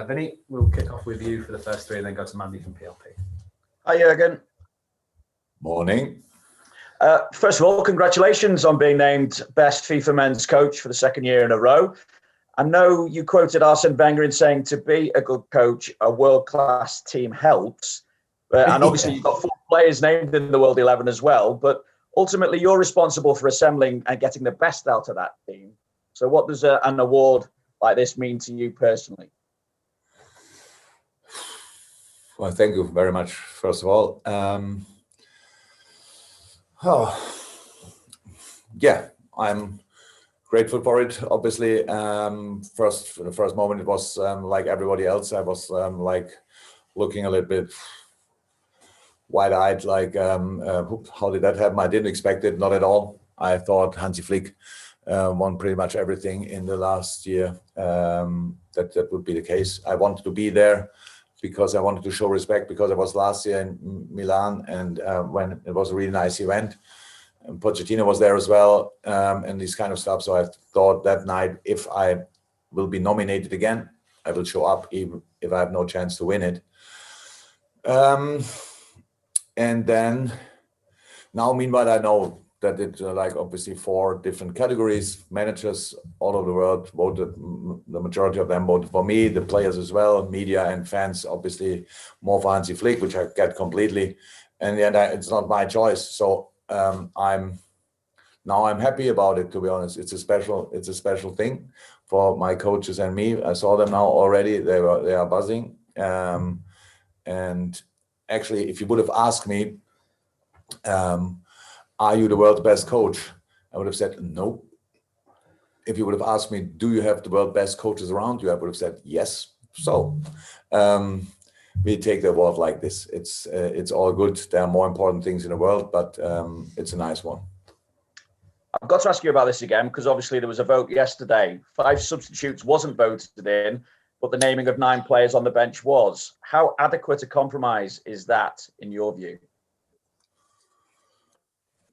Vinny, we'll kick off with you for the first three and then go to Mandy from PLP. Hi, Jurgen. Morning. First of all, congratulations on being named Best FIFA Men's Coach for the second year in a row. I know you quoted Arsene Wenger in saying to be a good coach, a world-class team helps. And obviously you've got 4 players named in the World 11 as well. But ultimately, you're responsible for assembling and getting the best out of that team. So what does an award like this mean to you personally? Well, thank you very much, first of all. Yeah, I'm grateful for it. Obviously, for the first moment, it was like everybody else. I was like looking a little bit wide-eyed, like how did that happen? I didn't expect it, not at all. I thought Hansi Flick won pretty much everything in the last year. That would be the case. I wanted to be there because I wanted to show respect, because I was last year in Milan, and when it was a really nice event. And Pochettino was there as well, and this kind of stuff. So I thought that night, if I will be nominated again, I will show up, even if I have no chance to win it. And then now, meanwhile, I know that it's like obviously 4 different categories. Managers all over the world voted, the majority of them voted for me, the players as well, media and fans, obviously more for Hansi Flick, which I get completely. And then it's not my choice. So I'm happy about it, to be honest. It's a special thing for my coaches and me. I saw them now already. They are buzzing. And actually, if you would have asked me, are you the world's best coach? I would have said no. If you would have asked me, do you have the world's best coaches around you? I would have said yes. So we take the award like this. It's all good. There are more important things in the world, but it's a nice one. I've got to ask you about this again, because obviously there was a vote yesterday. 5 substitutes wasn't voted in, but the naming of 9 players on the bench was. How adequate a compromise is that, in your view?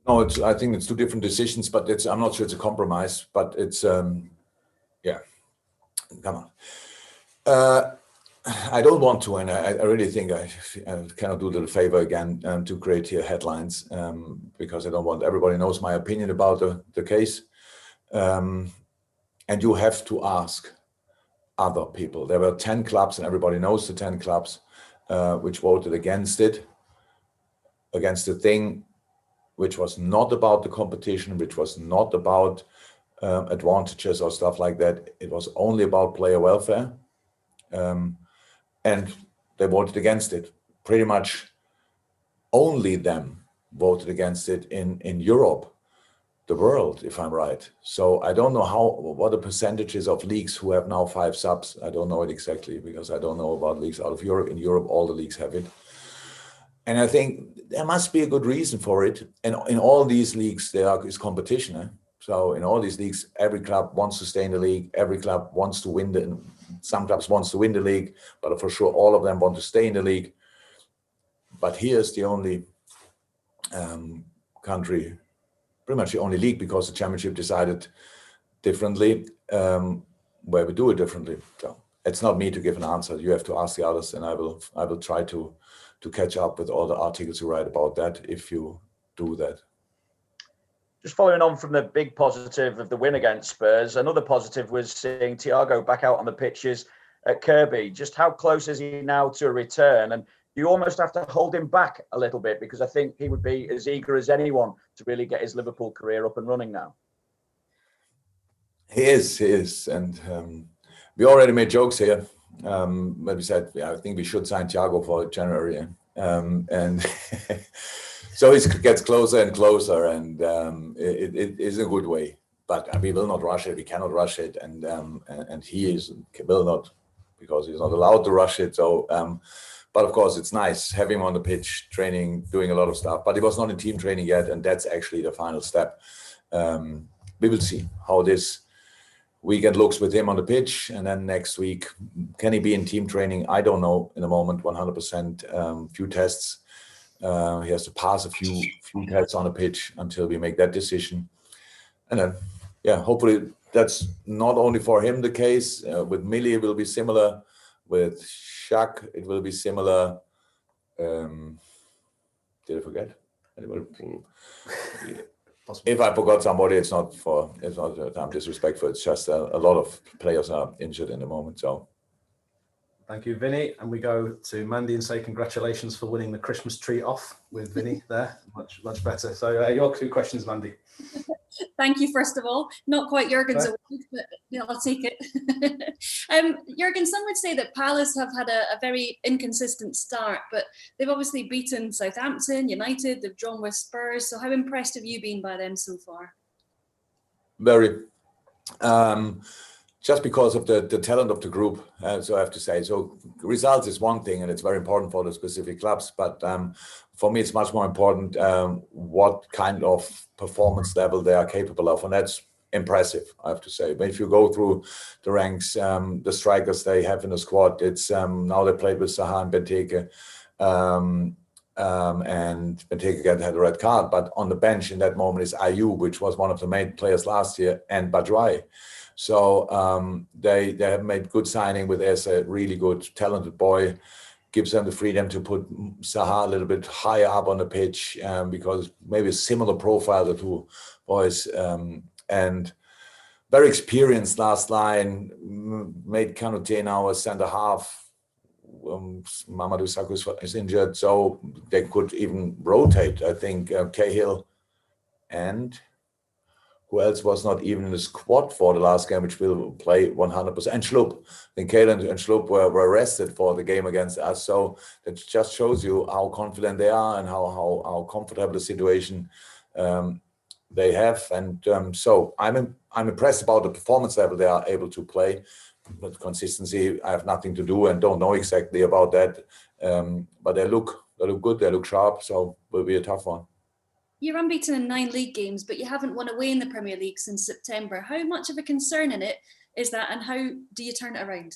No, I think it's 2 different decisions, but I'm not sure it's a compromise, but it's, yeah, come on. I don't want to, and I really think I cannot do the favor again to create here headlines, because I don't want everybody knows my opinion about the case. And you have to ask other people. There were 10 clubs, and everybody knows the 10 clubs which voted against it, against the thing which was not about the competition, which was not about advantages or stuff like that. It was only about player welfare. And they voted against it. Pretty much only them voted against it in Europe, the world, if I'm right. So I don't know what the percentages of leagues who have now 5 subs. I don't know it exactly, because I don't know about leagues out of Europe. In Europe, all the leagues have it. And I think there must be a good reason for it. And in all these leagues, there is competition. Eh? So in all these leagues, every club wants to stay in the league. Every club wants to win some clubs wants to win the league, but for sure, all of them want to stay in the league. But here's the only country, pretty much the only league, because the championship decided differently, where we do it differently. So it's not me to give an answer. You have to ask the others, and I will try to catch up with all the articles you write about that if you do that. Just following on from the big positive of the win against Spurs, another positive was seeing Thiago back out on the pitches at Kirby. Just how close is he now to a return? And you almost have to hold him back a little bit, because I think he would be as eager as anyone to really get his Liverpool career up and running now. He is. And we already made jokes here. But we said, yeah, I think we should sign Thiago for January. And so it gets closer and closer, and it is a good way. But we will not rush it. We cannot rush it, and he will not, because he's not allowed to rush it. So, but of course, it's nice having him on the pitch, training, doing a lot of stuff. But he was not in team training yet, and that's actually the final step. We will see how this weekend looks with him on the pitch, and then next week, can he be in team training? I don't know in the moment, 100%. Few tests. He has to pass a few tests on the pitch until we make that decision. And then, yeah, hopefully that's not only for him the case. With Millie, it will be similar. With Shaq, it will be similar. Did I forget? If I forgot somebody, it's not I'm disrespectful. It's just a lot of players are injured in the moment. So thank you, Vinny. And we go to Mandy and say congratulations for winning the Christmas tree off with Vinny there. Much better. So your 2 questions, Mandy. Thank you, first of all. Not quite Jurgen's award, but I'll take it. Jurgen, some would say that Palace have had a very inconsistent start, but they've obviously beaten Southampton, United, they've drawn with Spurs. So how impressed have you been by them so far? Very. Just because of the talent of the group, so I have to say. So results is one thing, and it's very important for the specific clubs. But for me, it's much more important what kind of performance level they are capable of, and that's impressive, I have to say. But if you go through the ranks, the strikers they have in the squad, it's now they played with Zaha and Benteke, and Benteke had a red card. But on the bench in that moment is Ayew, which was one of the main players last year, and Badrawi. So they have made good signing with Eze, a really good, talented boy. Gives them the freedom to put Zaha a little bit higher up on the pitch because maybe a similar profile, the 2 boys. And very experienced last line, made Kanouté now a centre half. Mamadou Sakho is injured, so they could even rotate. I think Cahill and who else was not even in the squad for the last game, which will play 100%. And Schlupp. I think Cahill and Schlupp were arrested for the game against us. So that just shows you how confident they are and how comfortable the situation they have. And so I'm impressed about the performance level they are able to play. But consistency, I have nothing to do and don't know exactly about that. But they look good, they look sharp, so it will be a tough one. You're unbeaten in 9 league games, but you haven't won away in the Premier League since September. How much of a concern in it is that, and how do you turn it around?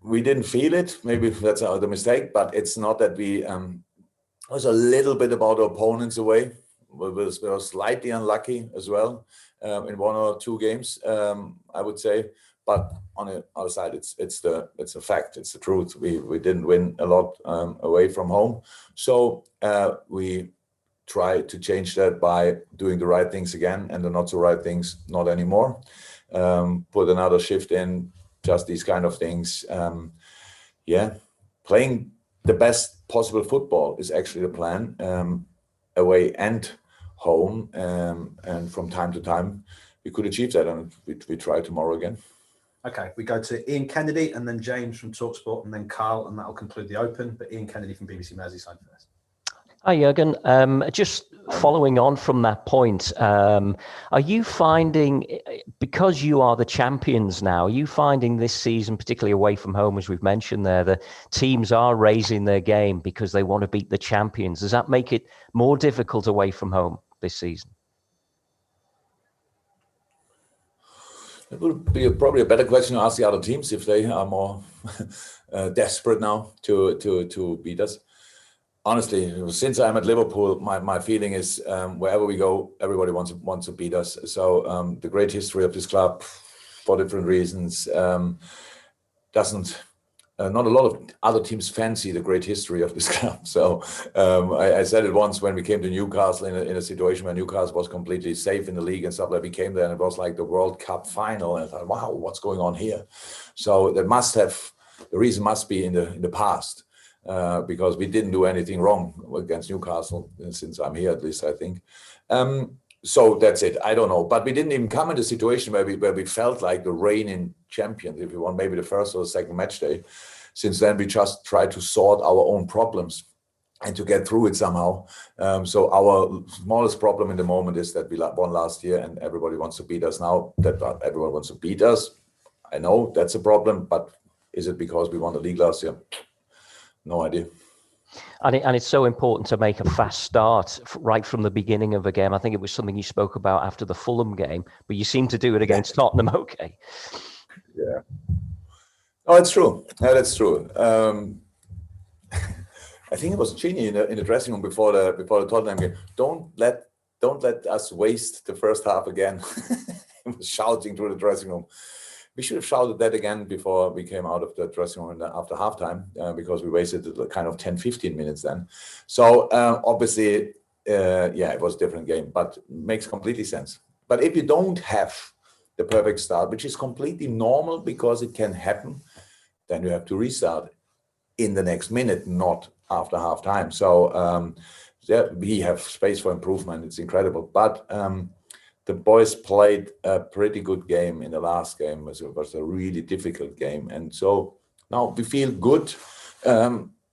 We didn't feel it. Maybe that's the mistake, but it's not that we. It was a little bit about the opponents away. We were slightly unlucky as well in 1 or 2 games, I would say. But on the other side, it's a fact. It's the truth. We didn't win a lot away from home, so we try to change that by doing the right things again, and the not so right things not anymore. Put another shift in, just these kind of things. Playing the best possible football is actually the plan, away and home, and from time to time we could achieve that, and we try tomorrow again. Okay, we go to Ian Kennedy and then James from TalkSport and then Carl, and that'll conclude the Open. But Ian Kennedy from BBC Merseyside first. Hi, Jurgen. Just following on from that point, are you finding, because you are the champions now, are you finding this season, particularly away from home, as we've mentioned there, the teams are raising their game because they want to beat the champions? Does that make it more difficult away from home this season? It would be probably a better question to ask the other teams if they are more desperate now to beat us. Honestly, since I'm at Liverpool, my feeling is wherever we go, everybody wants to beat us. So the great history of this club, for different reasons, doesn't. Not a lot of other teams fancy the great history of this club. So I said it once when we came to Newcastle in a situation where Newcastle was completely safe in the league and stuff like that. We came there and it was like the World Cup final, and I thought, wow, what's going on here? So the reason must be in the past. Because we didn't do anything wrong against Newcastle since I'm here, at least I think. So that's it. I don't know, but we didn't even come in a situation where we felt like the reigning champions, if you want, maybe the first or the second match day. Since then, we just try to sort our own problems and to get through it somehow. So our smallest problem in the moment is that we won last year and everybody wants to beat us now. That everyone wants to beat us. I know that's a problem, but is it because we won the league last year? No idea. And it's so important to make a fast start right from the beginning of a game. I think it was something you spoke about after the Fulham game, but you seem to do it against Tottenham. Okay. Yeah. Oh, it's true. Yeah, that's true. I think it was Gini in the dressing room before the Tottenham game. Don't let don't let us waste the first half again. He was shouting through the dressing room. We should have shouted that again before we came out of the dressing room after halftime, because we wasted kind of 10, 15 minutes then. So obviously, yeah, it was a different game, but makes completely sense. But if you don't have the perfect start, which is completely normal because it can happen, then you have to restart in the next minute, not after halftime. So yeah, we have space for improvement. It's incredible. But the boys played a pretty good game in the last game. It was a really difficult game. And so now we feel good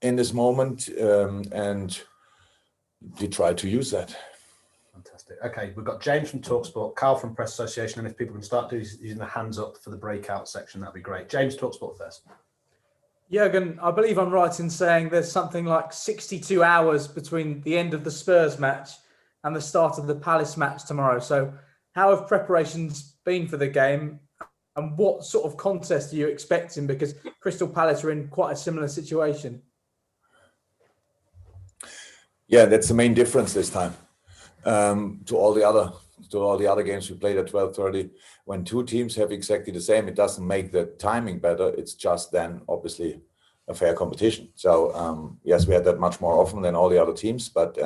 in this moment, and we try to use that. Fantastic. Okay, we've got James from TalkSport, Carl from Press Association, and if people can start using the hands up for the breakout section, that'd be great. James, TalkSport first. Jurgen, I believe I'm right in saying there's something like 62 hours between the end of the Spurs match and the start of the Palace match tomorrow. So how have preparations been for the game, and what sort of contest are you expecting? Because Crystal Palace are in quite a similar situation. Yeah, that's the main difference this time to all the other games we played at 12:30. When two teams have exactly the same, it doesn't make the timing better. It's just then obviously a fair competition. So yes, we had that much more often than all the other teams, but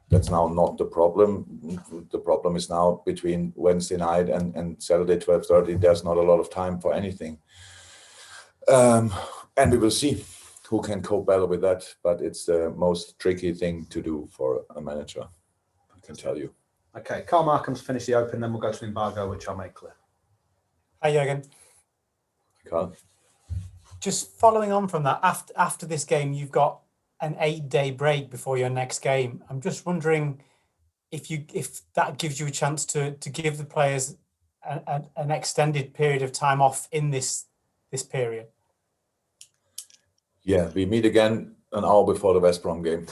that's now not the problem. The problem is now between Wednesday night and Saturday 12:30. There's not a lot of time for anything, and we will see who can cope better with that. But it's the most tricky thing to do for a manager, I can tell you. Okay, Carl Markham's finished the Open, then we'll go to the embargo, which I'll make clear. Hi, Jurgen. Carl? Just following on from that, after this game, you've got an 8-day break before your next game. I'm just wondering if that gives you a chance to give the players an extended period of time off in this period. Yeah, we meet again an hour before the West Brom game.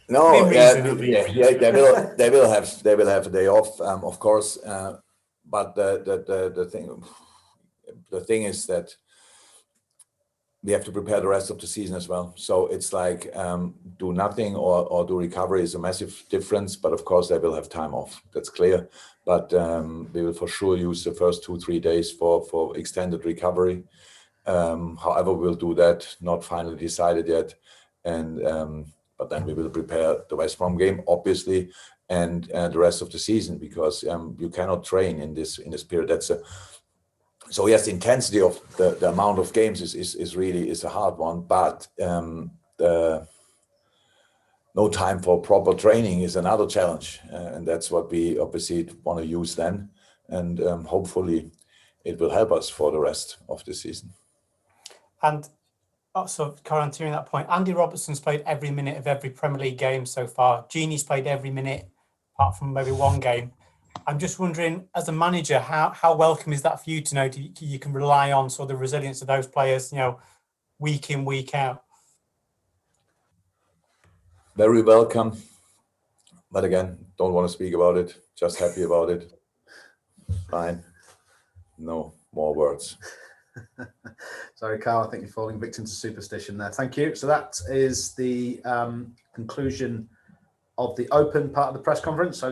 No, they will have a day off, of course. But the thing is that we have to prepare the rest of the season as well. So it's like do nothing or do recovery is a massive difference. But of course, they will have time off. That's clear. But we will for sure use the first 2-3 days for extended recovery. However, we'll do that. Not finally decided yet. And but then we will prepare the West Brom game, obviously, and the rest of the season, because you cannot train in this period. So yes, the intensity of the amount of games is really a hard one, but no time for proper training is another challenge, and that's what we obviously want to use then, and hopefully it will help us for the rest of the season. And also, continuing that point, Andy Robertson's played every minute of every Premier League game so far. Gini's played every minute, apart from maybe one game. I'm just wondering, as a manager, how welcome is that for you to know you can rely on sort of the resilience of those players, week in, week out? Very welcome. But again, don't want to speak about it. Just happy about it. Fine. No more words. Sorry, Carl, I think you're falling victim to superstition there. Thank you. So that is the conclusion of the Open part of the press conference. So